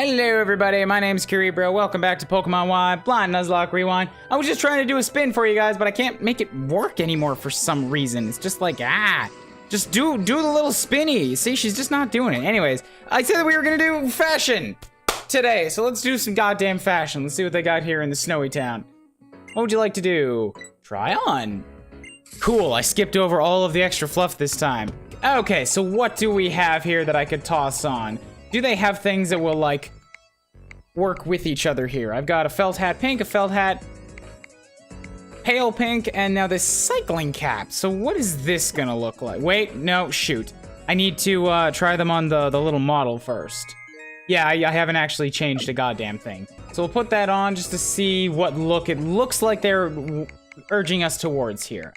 Hello everybody, my name's Kuuribro. Welcome back to Pokemon Y Blind Nuzlocke Rewind. I was just trying to do a spin for you guys, but I can't make it work anymore for some reason. It's just like, just do the little spinny. See, she's just not doing it. Anyways, I said that we were gonna do fashion today, so let's do some goddamn fashion. Let's see what they got here in the snowy town. What would you like to do? Try on. Cool, I skipped over all of the extra fluff this time. Okay, so what do we have here that I could toss on? Do they have things that will, like, work with each other here? I've got a felt hat pink, a felt hat pale pink, and now this cycling cap. So what is this gonna look like? Wait, no, shoot. I need to try them on the little model first. Yeah, I haven't actually changed a goddamn thing. So we'll put that on just to see what look it looks like they're urging us towards here.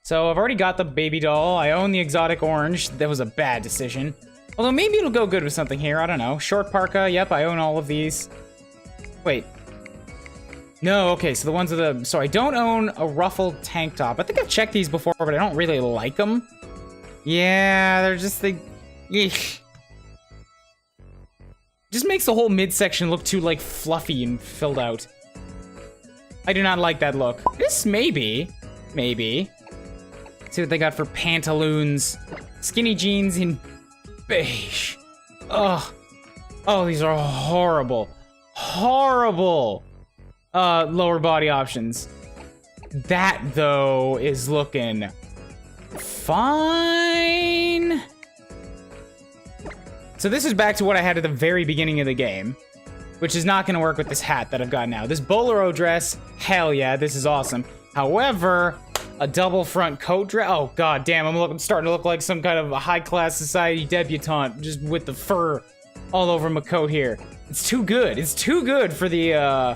So I've already got the baby doll. I own the exotic orange. That was a bad decision. Although maybe it'll go good with something here, I don't know. Short parka, yep, I own all of these. Wait. No, okay, so the ones with the... So I don't own a ruffled tank top. I think I've checked these before, but I don't really like them. Yeah, they're just the... Eesh. Just makes the whole midsection look too, like, fluffy and filled out. I do not like that look. This maybe. Let's see what they got for pantaloons. Skinny jeans in... beige. Ugh. Oh, these are horrible. Horrible lower body options. That, though, is looking fine. So this is back to what I had at the very beginning of the game, which is not going to work with this hat that I've got now. This bolero dress, hell yeah, this is awesome. However... a double front coat dress. Oh god damn! I'm starting to look like some kind of a high-class society debutante, just with the fur all over my coat here. It's too good. It's too good for the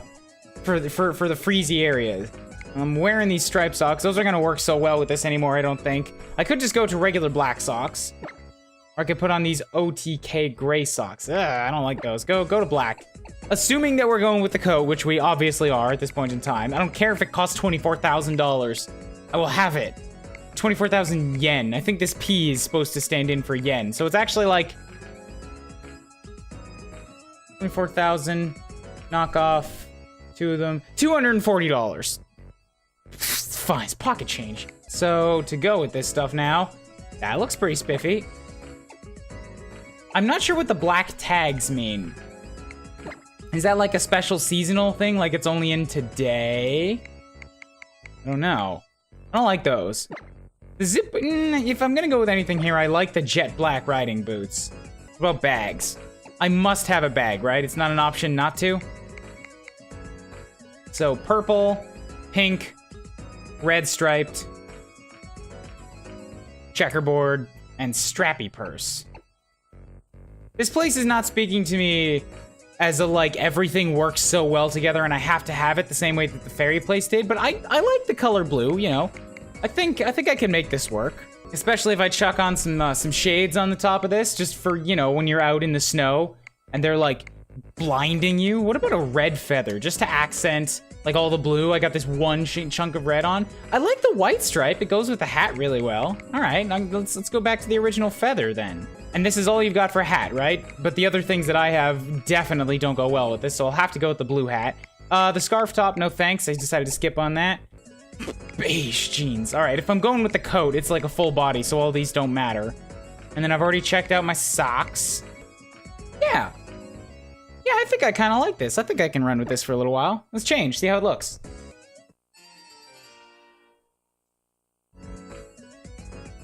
for the freezy areas. I'm wearing these striped socks. Those are gonna work so well with this anymore. I don't think. I could just go to regular black socks, or I could put on these OTK gray socks. Ugh, I don't like those. Go to black. Assuming that we're going with the coat, which we obviously are at this point in time. I don't care if it costs $24,000. I will have it. 24,000 yen. I think this P is supposed to stand in for yen. So it's actually like 24,000 knockoff, two of them, $240. It's fine, it's pocket change. So to go with this stuff now, that looks pretty spiffy. I'm not sure what the black tags mean. Is that like a special seasonal thing? Like it's only in today? I don't know. I don't like those. The zip, if I'm gonna go with anything here, I like the jet black riding boots. What about bags? I must have a bag, right? It's not an option not to. So purple, pink, red striped, checkerboard, and strappy purse. This place is not speaking to me as a, like, everything works so well together and I have to have it the same way that the fairy place did, but I like the color blue, you know. I think I can make this work. Especially if I chuck on some shades on the top of this, just for, you know, when you're out in the snow and they're, like, blinding you. What about a red feather, just to accent, like, all the blue? I got this one chunk of red on. I like the white stripe. It goes with the hat really well. All right, now let's go back to the original feather then. And this is all you've got for a hat, right? But the other things that I have definitely don't go well with this, so I'll have to go with the blue hat. The scarf top, no thanks. I decided to skip on that. Beige jeans. All right, if I'm going with the coat, it's like a full body, so all these don't matter. And then I've already checked out my socks. Yeah. Yeah, I think I kind of like this. I think I can run with this for a little while. Let's change, see how it looks.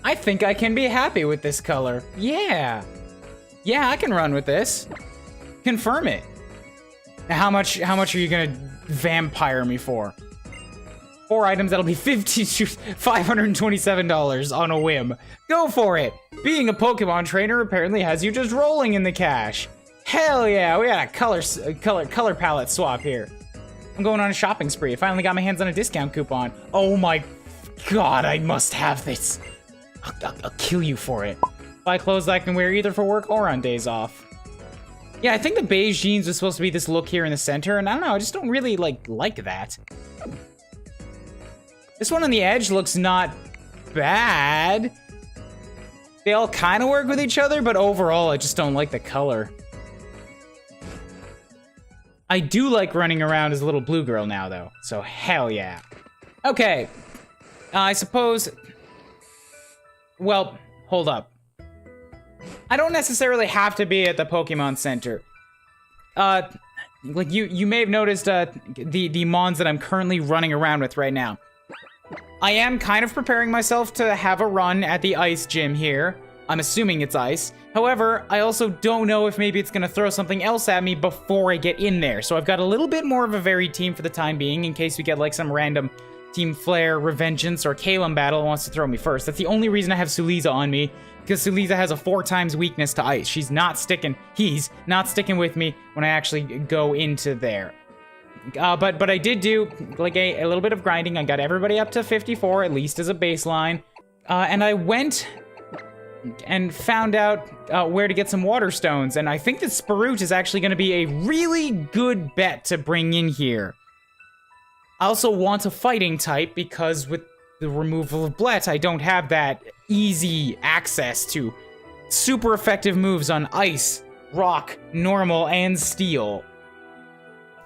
I think I can be happy with this color. Yeah. Yeah, I can run with this. Confirm it. Now, how much are you gonna vampire me for? 4 items, that'll be $527 on a whim. Go for it. Being a Pokemon trainer apparently has you just rolling in the cash. Hell yeah, we got a color palette swap here. I'm going on a shopping spree. I finally got my hands on a discount coupon. Oh my god, I must have this. I'll kill you for it. Buy clothes that I can wear either for work or on days off. Yeah, I think the beige jeans was supposed to be this look here in the center, and I don't know, I just don't really like that. This one on the edge looks not bad. They all kind of work with each other, but overall, I just don't like the color. I do like running around as a little blue girl now, though. So, hell yeah. Okay. I suppose... Well, hold up. I don't necessarily have to be at the Pokemon Center. Like, you may have noticed, the Mons that I'm currently running around with right now. I am kind of preparing myself to have a run at the ice gym here. I'm assuming it's ice. However, I also don't know if maybe it's gonna throw something else at me before I get in there. So I've got a little bit more of a varied team for the time being, in case we get like some random Team Flare, Revengeance, or Kalem battle wants to throw me first. That's the only reason I have Suliza on me, because Suliza has a 4 times weakness to ice. He's not sticking with me when I actually go into there. But I did do like a little bit of grinding. I got everybody up to 54, at least as a baseline. And I went and found out where to get some water stones. And I think that Sparoot is actually going to be a really good bet to bring in here. I also want a fighting type because with the removal of Blet, I don't have that easy access to super effective moves on ice, rock, normal, and steel.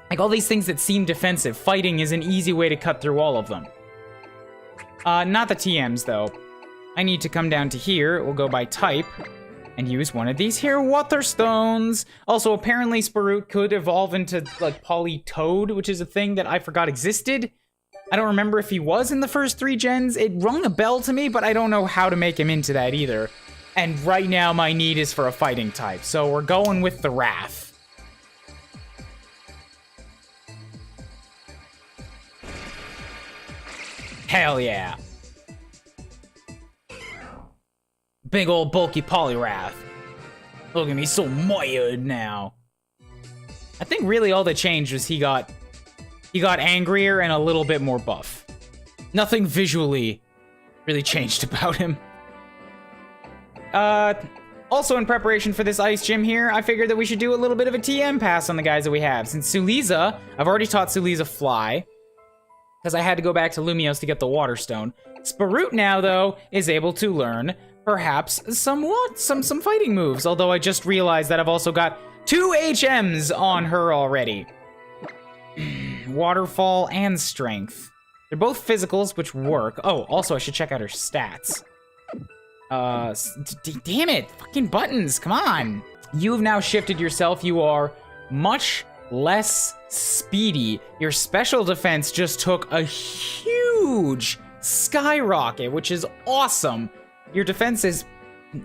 Like all these things that seem defensive, fighting is an easy way to cut through all of them. Not the TMs though. I need to come down to here, we'll go by type, and use one of these here water stones. Also, apparently Sparoot could evolve into like Politoed, which is a thing that I forgot existed. I don't remember if he was in the first 3 gens. It rung a bell to me, but I don't know how to make him into that either. And right now my need is for a fighting type, so we're going with the Wrath. Hell yeah. Big old bulky Poliwrath. Look at me, so mired now. I think really all that changed was he got angrier and a little bit more buff. Nothing visually really changed about him. Also in preparation for this ice gym here, I figured that we should do a little bit of a TM pass on the guys that we have. Since Suliza, I've already taught Suliza Fly, because I had to go back to Lumiose to get the Water Stone. Sparoot now, though, is able to learn perhaps some fighting moves, although I just realized that I've also got 2 HMs on her already. Waterfall and Strength. They're both physicals, which work. Oh, also I should check out her stats. Damn it, fucking buttons, come on. You have now shifted yourself, you are much less speedy. Your special defense just took a huge skyrocket, which is awesome. Your defense is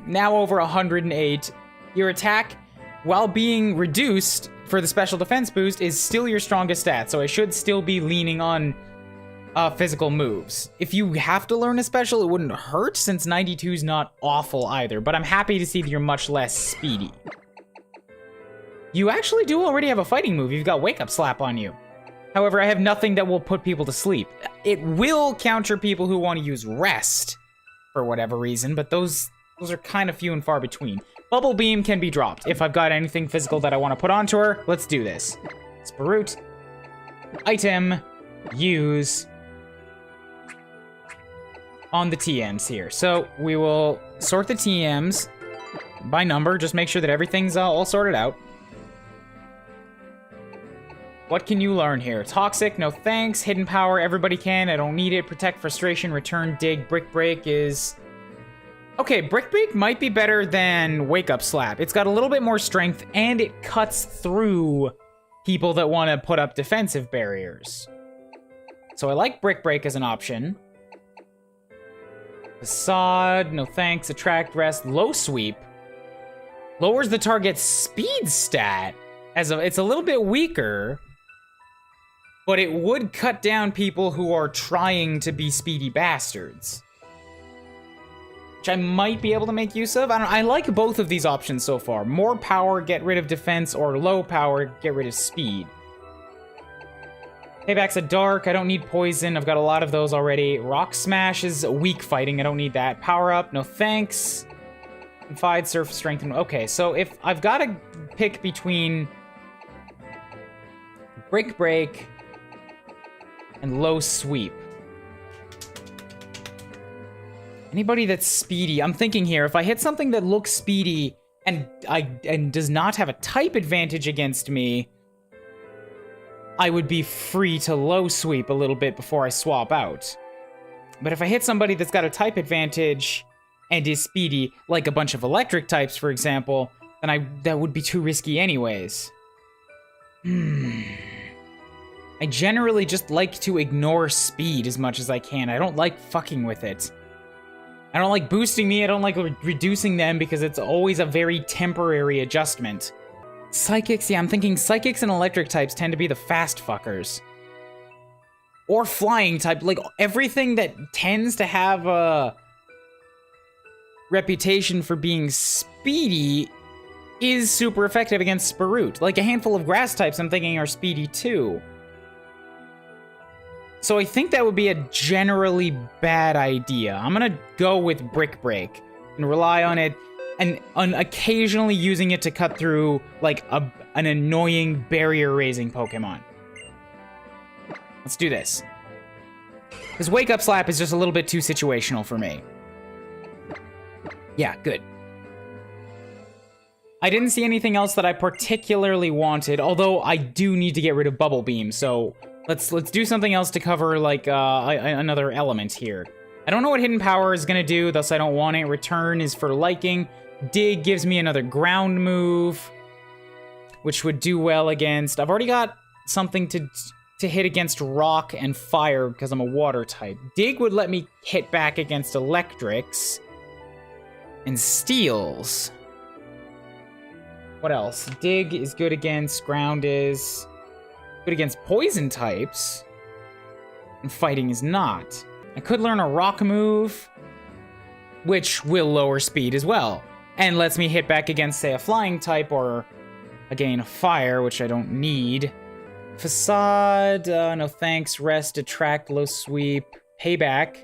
now over 108. Your attack, while being reduced for the special defense boost, is still your strongest stat, so I should still be leaning on physical moves. If you have to learn a special, it wouldn't hurt, since 92 is not awful either, but I'm happy to see that you're much less speedy. You actually do already have a fighting move. You've got Wake Up Slap on you. However, I have nothing that will put people to sleep. It will counter people who want to use Rest, for whatever reason, but those are kind of few and far between. Bubble Beam can be dropped. If I've got anything physical that I want to put onto her, let's do this. Sparoot. Item. Use. On the TMs here. So we will sort the TMs by number. Just make sure that everything's all sorted out. What can you learn here? Toxic, no thanks. Hidden Power, everybody can. I don't need it. Protect, Frustration, Return, Dig. Brick Break is... Okay, Brick Break might be better than Wake Up Slap. It's got a little bit more strength, and it cuts through people that want to put up defensive barriers. So I like Brick Break as an option. Facade, no thanks. Attract, Rest, Low Sweep. Lowers the target's speed stat. It's a little bit weaker, but it would cut down people who are trying to be speedy bastards, which I might be able to make use of. I like both of these options so far. More power, get rid of defense, or low power, get rid of speed. Payback's a dark. I don't need poison. I've got a lot of those already. Rock Smash is weak fighting. I don't need that. Power up, no thanks. Confide, Surf, Strength. Okay, so if I've got to pick between Brick Break and Low Sweep. Anybody that's speedy. I'm thinking here, if I hit something that looks speedy and does not have a type advantage against me, I would be free to low sweep a little bit before I swap out. But if I hit somebody that's got a type advantage and is speedy, like a bunch of electric types, for example, then that would be too risky anyways. I generally just like to ignore speed as much as I can. I don't like fucking with it. I don't like boosting me, I don't like reducing them because it's always a very temporary adjustment. Psychics, yeah, I'm thinking psychics and electric types tend to be the fast fuckers. Or flying type, like everything that tends to have a reputation for being speedy is super effective against Sprout. Like a handful of grass types I'm thinking are speedy too. So I think that would be a generally bad idea. I'm gonna go with Brick Break and rely on it and on occasionally using it to cut through like an annoying barrier-raising Pokemon. Let's do this. Because Wake Up Slap is just a little bit too situational for me. Yeah, good. I didn't see anything else that I particularly wanted, although I do need to get rid of Bubble Beam, so let's do something else to cover, like, another element here. I don't know what Hidden Power is gonna do, thus I don't want it. Return is for liking. Dig gives me another ground move, which would do well against... I've already got something to hit against rock and fire because I'm a water type. Dig would let me hit back against electrics and steels. What else? Dig is good against, ground is good against poison types, and fighting is not. I could learn a rock move, which will lower speed as well, and lets me hit back against, say, a flying type or, again, a fire, which I don't need. Facade, no thanks. Rest, attract, low sweep, payback.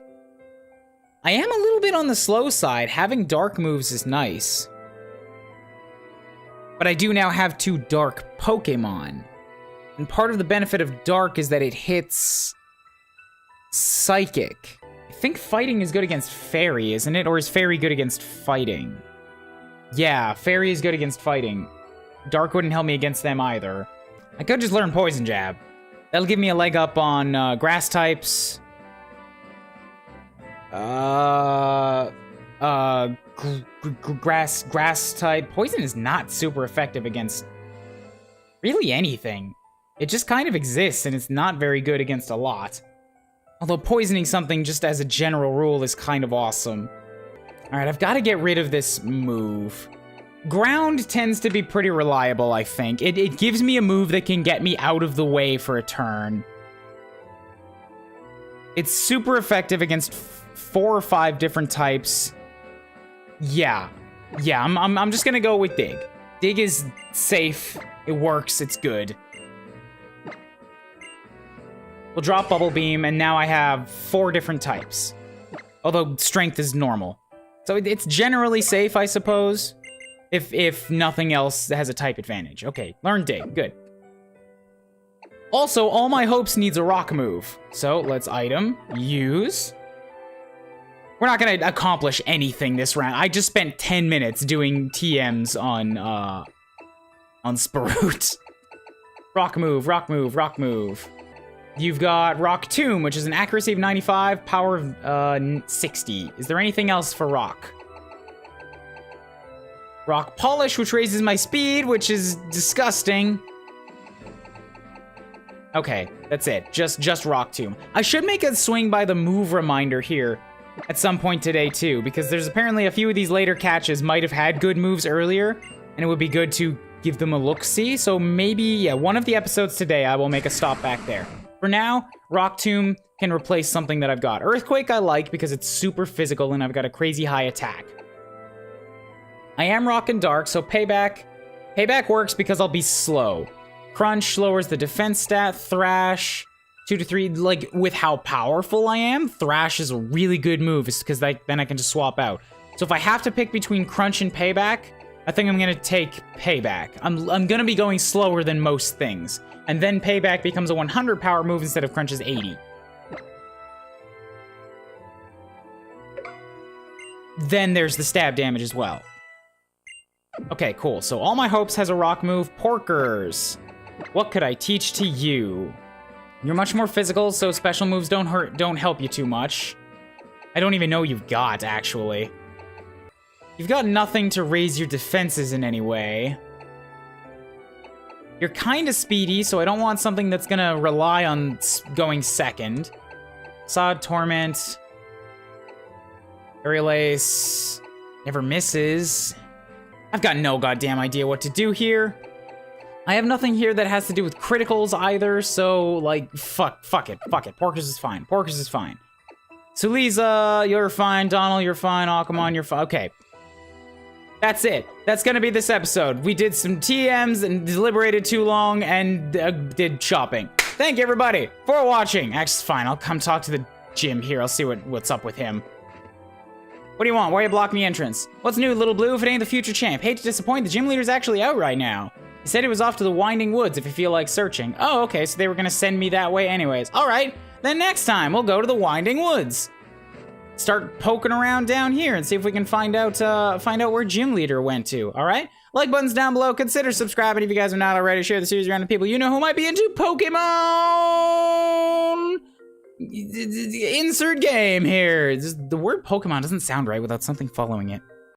I am a little bit on the slow side. Having dark moves is nice. But I do now have 2 dark Pokemon. And part of the benefit of dark is that it hits psychic. I think fighting is good against fairy, isn't it? Or is fairy good against fighting? Yeah, fairy is good against fighting. Dark wouldn't help me against them either. I could just learn Poison Jab. That'll give me a leg up on grass types. Grass type. Poison is not super effective against really anything. It just kind of exists, and it's not very good against a lot. Although poisoning something just as a general rule is kind of awesome. Alright, I've got to get rid of this move. Ground tends to be pretty reliable, I think. It gives me a move that can get me out of the way for a turn. It's super effective against 4 or 5 different types. Yeah, I'm just gonna go with Dig. Dig is safe, it works, it's good. We'll drop Bubble Beam, and now I have 4 different types. Although Strength is normal. So it's generally safe, I suppose. If nothing else has a type advantage. Okay, learn Dig, good. Also, All My Hopes needs a rock move. So let's item, use. We're not gonna accomplish anything this round. I just spent 10 minutes doing TMs on Sprout. Rock move, rock move, rock move. You've got Rock Tomb, which is an accuracy of 95, power of 60. Is there anything else for rock? Rock Polish, which raises my speed, which is disgusting. Okay, that's it. Just Rock Tomb. I should make a swing by the move reminder here at some point today, too, because there's apparently a few of these later catches might have had good moves earlier, and it would be good to give them a look-see. So maybe, yeah, one of the episodes today, I will make a stop back there. For now, Rock Tomb can replace something that I've got. Earthquake I like because it's super physical and I've got a crazy high attack. I am rocking Dark, so Payback. Payback works because I'll be slow. Crunch lowers the defense stat. Thrash, 2 to 3, like, with how powerful I am, Thrash is a really good move, because then I can just swap out. So if I have to pick between Crunch and Payback, I think I'm gonna take Payback. I'm gonna be going slower than most things. And then Payback becomes a 100 power move instead of Crunch's 80. Then there's the stab damage as well. Okay, cool. So All My Hopes has a rock move. Porkers. What could I teach to you? You're much more physical, so special moves don't help you too much. I don't even know you've got, actually. You've got nothing to raise your defenses in any way. You're kind of speedy, so I don't want something that's gonna rely on going second. Sod, Torment. Aerial Ace. Never misses. I've got no goddamn idea what to do here. I have nothing here that has to do with criticals either, so, like, fuck it. Porkers is fine. Porkers is fine. Suliza, you're fine. Donald, you're fine. Akamon, you're fine. Okay. That's it. That's gonna be this episode. We did some TMs and deliberated too long and did shopping. Thank you, everybody, for watching. Actually, fine. I'll come talk to the gym here. I'll see what's up with him. What do you want? Why are you blocking the entrance? What's new, Little Blue, if it ain't the future champ? Hate to disappoint, the gym leader's actually out right now. He said he was off to the Winding Woods if you feel like searching. Oh, okay, so they were gonna send me that way anyways. All right, then next time we'll go to the Winding Woods. Start poking around down here and see if we can find out where Gym Leader went to, all right? Like buttons down below, consider subscribing if you guys are not already, share the series around to people you know who might be into Pokemon! Insert game here. The word Pokemon doesn't sound right without something following it.